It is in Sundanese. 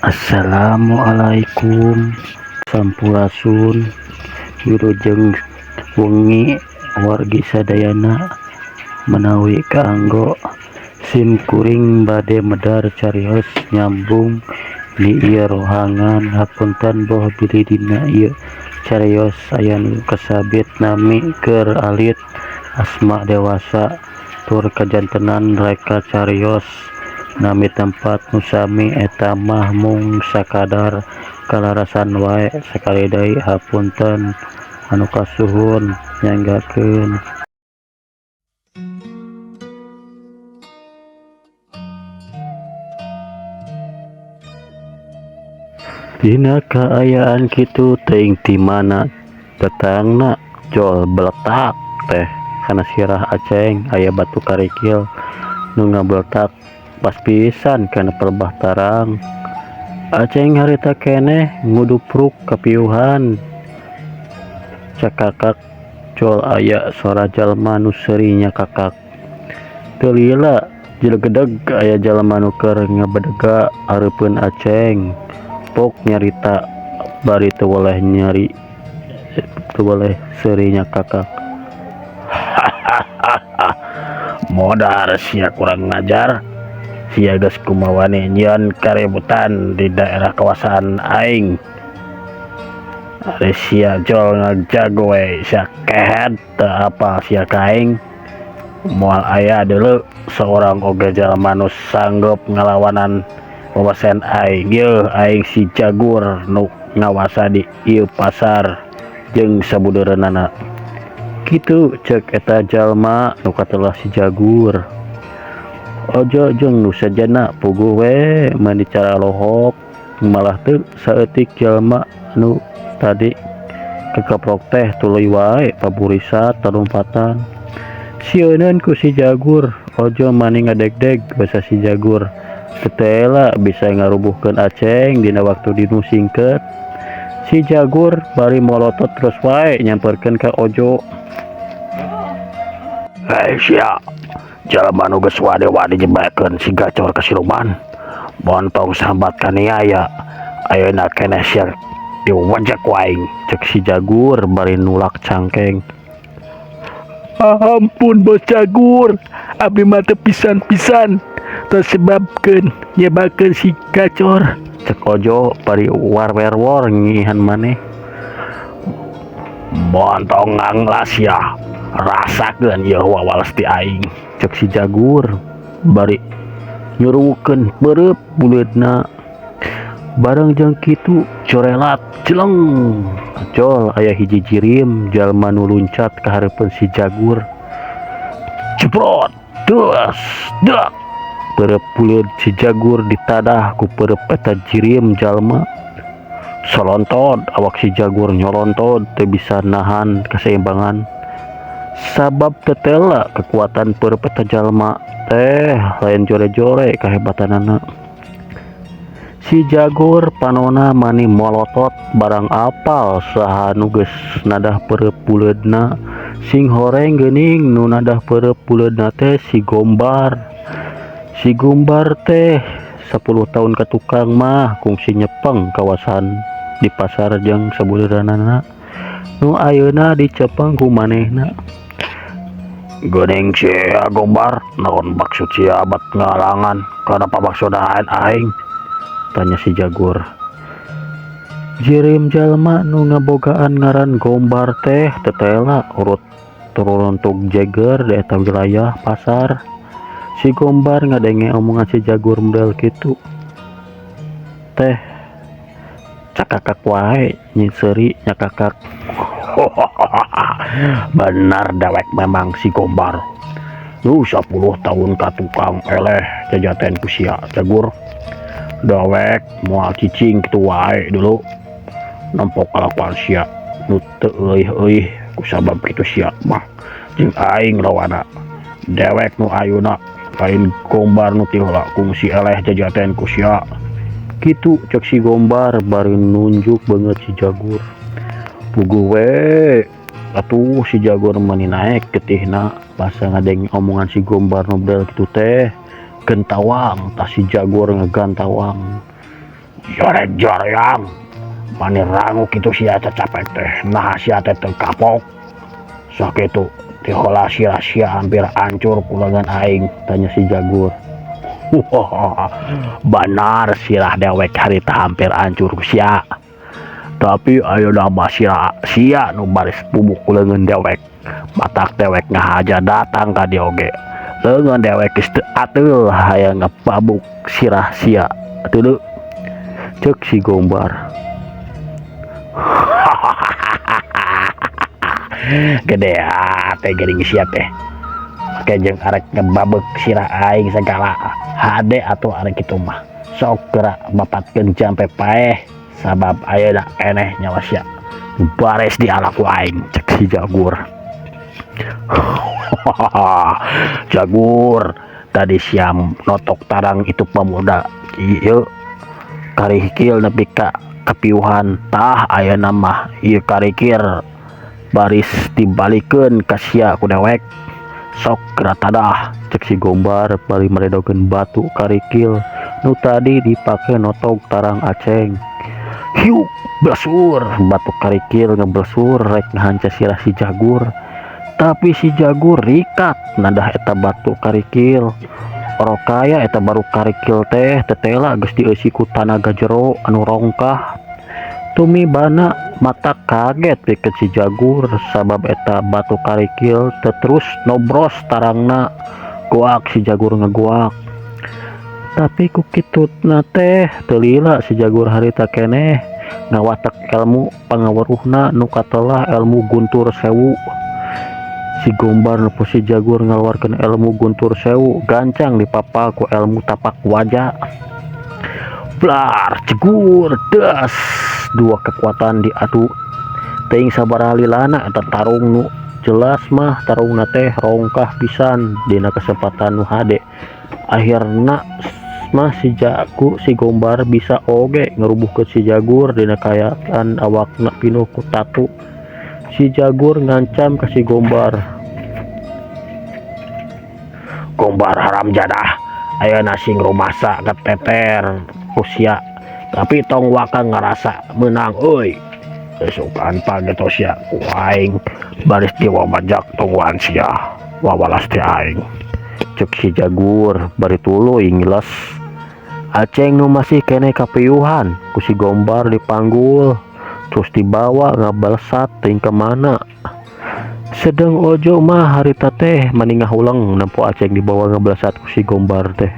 Assalamualaikum Sampurasun Wilujeng wengi wargi sadayana menawi kanggo sim kuring bade medar carios nyambung di ieu rohangan hapunten boh bilih dina ieu carios aya nu kasabit nami keur alit asma dewasa tur kajantenan reka carios nami tempat nusami eta mah mung sakadar kalarasan wae sakali deui hapunten anu kasuhun nyanggakeun. Dina kaayaan kitu teuing ti mana tetangna jol beletak teh kana sirah Aceng aya batu karikil nu ngabeletak pas pisan kana perbah tarang. Aceng harita keneh ngudupruk kapiuhan cakakak jol aya sora jalma nu seuri nyakakak. Teu lila jilegedeg aya jalma nu keur ngabedega areupeun Aceng. Pok nyarita bari teu boleh nyari teu boleh seuri nyakakak. Modar sia kurang ngajar. Sia geus kumaha nyieun kaributan di daerah kawasan aing. Ari sia jol ngajago we sia kehet teu apal sia ka aing. Moal aya deuleu seorang oge jalma nu sanggup ngalawanan wawasan aing. Yeuh aing si Jagur nu ngawasa di ieu pasar jeung sabudeureunana. Kitu ceuk eta jalma nu katelah si Jagur. Ojo jeung nu sajana puguh we mani cara lohok malah teu saeutik jalma nu tadi kekeprok teh tuluy wae paburisat tarumpatan. Sieuneun ku si Jagur, ojo mani ngadegdeg basa si Jagur. Tetela bisa ngarubuhkeun Aceng dina waktu dinu singket. Si Jagur bari molotot terus wae nyamperkeun ka Ojo. Hei sia, jalma nu geus wade-wade jebakeun si gacor ka siluman. Bontong sambat kaniaya, ayeuna keneh sia diwajak waing, cek si Jagur bari nulak cangkeng. Ampun Bos Jagur, abdi mah teu pisan-pisan tersebabkeun nyebakeun si gacor, cek Ojo bari war-werwor ngihan maneh. Bontong nganglas ya, rasakeun yeuh wawales ti aing, cek si Jagur bari nyuruwkeun beureub buleudna. Bareng jeung kitu corelat jeleng jol aya hiji jirim jalma nu luncat ka hareupeun si Jagur. Jebrot deus dak beureub buleud si Jagur ditadah ku peureub eta jirim jalma. Solontod awak si Jagur nyolontod teu bisa nahan kaseimbangan. Sabab tetela kekuatan peureub eta jalma teh lain jore-jore kahebatanana. Si Jagur panona mani molotot barang apal saha nu geus nadah peureub buleudna. Sing horeng geuning nu nadah peureub buleudna teh si Gombar. Si Gombar teh 10 tahun ka tukang mah kungsi nyepeng kawasan di pasar jeung sabudeureunana nu ayeuna dicepeng ku manehna. Geuning si Gombar naon maksud sia abad ngalangan kana pamaksudaan aing, tanya si Jagur. Jirim jalma nu ngabogaan ngaran Gombar teh tetela urut turun tug Jeger di eta wilayah pasar. Si Gombar ngadenge omongan si Jagur model kitu teh cakakak wae nyi seuri nyakakak. Benar dewek memang si Gombar. Lu 10 tahun ka tukang eleh jajaten ku sia Jagur. Dewek moal cicing kitu wae dulu nampok kalakuan sia nu teu euih-euih kusabab kitu sia mah jeung aing lawana. Dewek nu ayeuna lain Gombar nu ti heula kungsi eleh jajaten ku sia. Kitu cek si Gombar bari nunjuk banget si Jagur. Puguh we atuh si Jagur mani naek getihna basa ngadeng omongan si Gombar nobel kitu teh gentawang, tas si Jagur ngegantawang. Jorek-joreang mani rangu kitu sia capek teh nah sia teh teu kapok sakitu ti heula sia hampir hancur kulengan aing tanya si Jagur. Wah, benar sirah dewek harita hampir hancur ku sia. Tapi ayo nama sia nu baris bubuk kulengan dewek. Matak dewek ngahaja datang ka dia oge. Leungeun dewek geus teu ateul hayang ngapabuk sirah sia. Teu cek si Gombar. Gede teh gering sia teh. Make jeung arek ngebabek sirah aing segala hade atuh arek kitu mah. Sok geura bapatkeun jampe paeh sabab ayeuna keneh nyawa sia. Bares di alaku aing cek si Jagur. Jagur tadi siam notok tarang itu pemuda ieu karikil nepi ka kepiuhan tah ayeuna mah ieu karikir baris dibalikeun ka sia ku dewek sok geratadah cek si Gombar bari meredokeun batu karikil nu tadi dipake notok tarang Aceng. Hiuk blesur batu karikil ngeblesur rek ngahanca sirah si Jagur. Tapi si Jagur rikat nadah eta batu karikil. Orokaya eta baru karikil teh tetela geus dieusi ku tanaga jero anu rongkah. Tumi bana mata kaget pikeun si Jagur sabab eta batu karikil teu terus nobros tarangna. Goak si Jagur ngagoak. Tapi ku kitutna teh teu lila si Jagur harita keneh ngawatek ilmu pangaweruhna nu katelah ilmu guntur sewu. Si Gombar nepo si Jagur ngaluarkeun ilmu guntur sewu gancang dipapal ku ilmu tapak wajah. Blar cegur das dua kekuatan diadu teuing sabaraha lilana eta tarung nu jelas mah tarungna teh rongkah pisan dina kesempatan nu hade. Akhirna mah si Gombar bisa oge ngerubuhkeun si Jagur dina kayaan awakna pinuh ku tatu. Si Jagur ngancam ke si Gombar. Gombar haram jadah ayeuna sing rumasa keteter usia tapi tong wakang ngerasa menang euy. Esukan pageto sia ku aing baris diwabajak tongwan sia wawalas teh aing cek si Jagur bari tuluy ngiles. Aceng nu masih keneh kapiuhan ku si Gombar dipanggul terus dibawa ngabalsat teuing ka mana. Sedeng ojo mah harita teh maningah ulang nempo Aceng dibawa ngabalsat ku si Gombar teh.